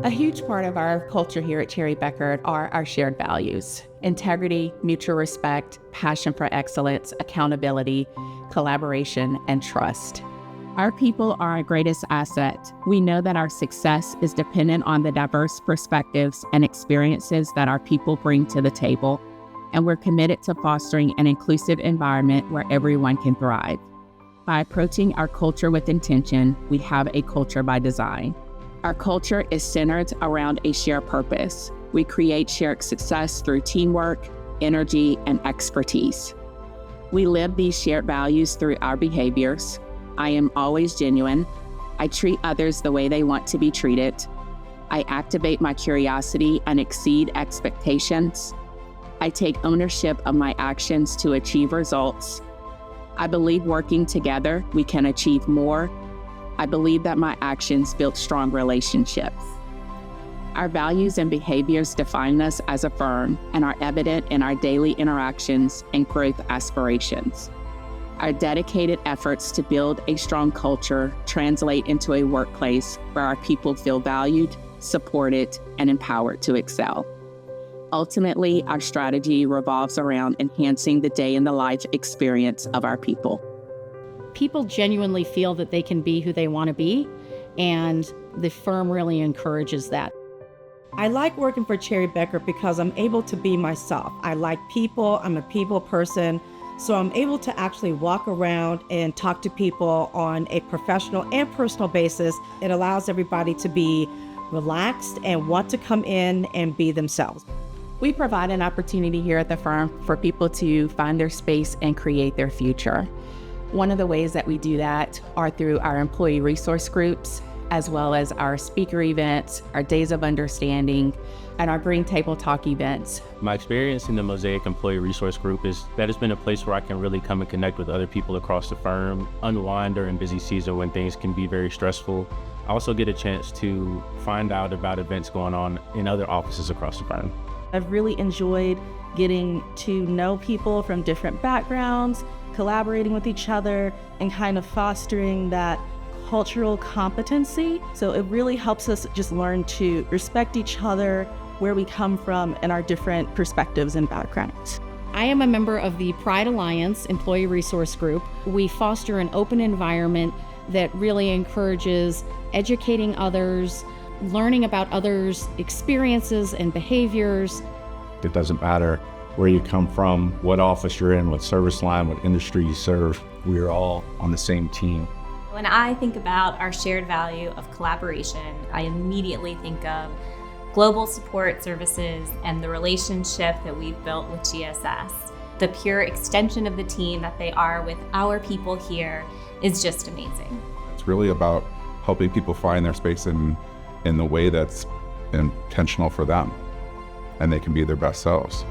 A huge part of our culture here at Cherry Bekaert are our shared values: integrity, mutual respect, passion for excellence, accountability, collaboration, and trust. Our people are our greatest asset. We know that our success is dependent on the diverse perspectives and experiences that our people bring to the table, and we're committed to fostering an inclusive environment where everyone can thrive. By approaching our culture with intention, we have a culture by design. Our culture is centered around a shared purpose. We create shared success through teamwork, energy, and expertise. We live these shared values through our behaviors. I am always genuine. I treat others the way they want to be treated. I activate my curiosity and exceed expectations. I take ownership of my actions to achieve results. I believe working together, we can achieve more. I believe that my actions build strong relationships. Our values and behaviors define us as a firm and are evident in our daily interactions and growth aspirations. Our dedicated efforts to build a strong culture translate into a workplace where our people feel valued, supported, and empowered to excel. Ultimately, our strategy revolves around enhancing the day in the life experience of our people. People genuinely feel that they can be who they want to be, and the firm really encourages that. I like working for Cherry Bekaert because I'm able to be myself. I like people, I'm a people person, so I'm able to actually walk around and talk to people on a professional and personal basis. It allows everybody to be relaxed and want to come in and be themselves. We provide an opportunity here at the firm for people to find their space and create their future. One of the ways that we do that are through our employee resource groups, as well as our speaker events, our Days of Understanding, and our Green Table Talk events. My experience in the Mosaic Employee Resource Group is that it's been a place where I can really come and connect with other people across the firm, unwind during busy season when things can be very stressful. I also get a chance to find out about events going on in other offices across the firm. I've really enjoyed getting to know people from different backgrounds, collaborating with each other, and kind of fostering that cultural competency. So it really helps us just learn to respect each other, where we come from, and our different perspectives and backgrounds. I am a member of the Pride Alliance Employee Resource Group. We foster an open environment that really encourages educating others, learning about others' experiences and behaviors. It doesn't matter where you come from, what office you're in, what service line, what industry you serve. We're all on the same team. When I think about our shared value of collaboration, I immediately think of global support services and the relationship that we've built with GSS. The pure extension of the team that they are with our people here is just amazing. It's really about helping people find their space in the way that's intentional for them, and they can be their best selves.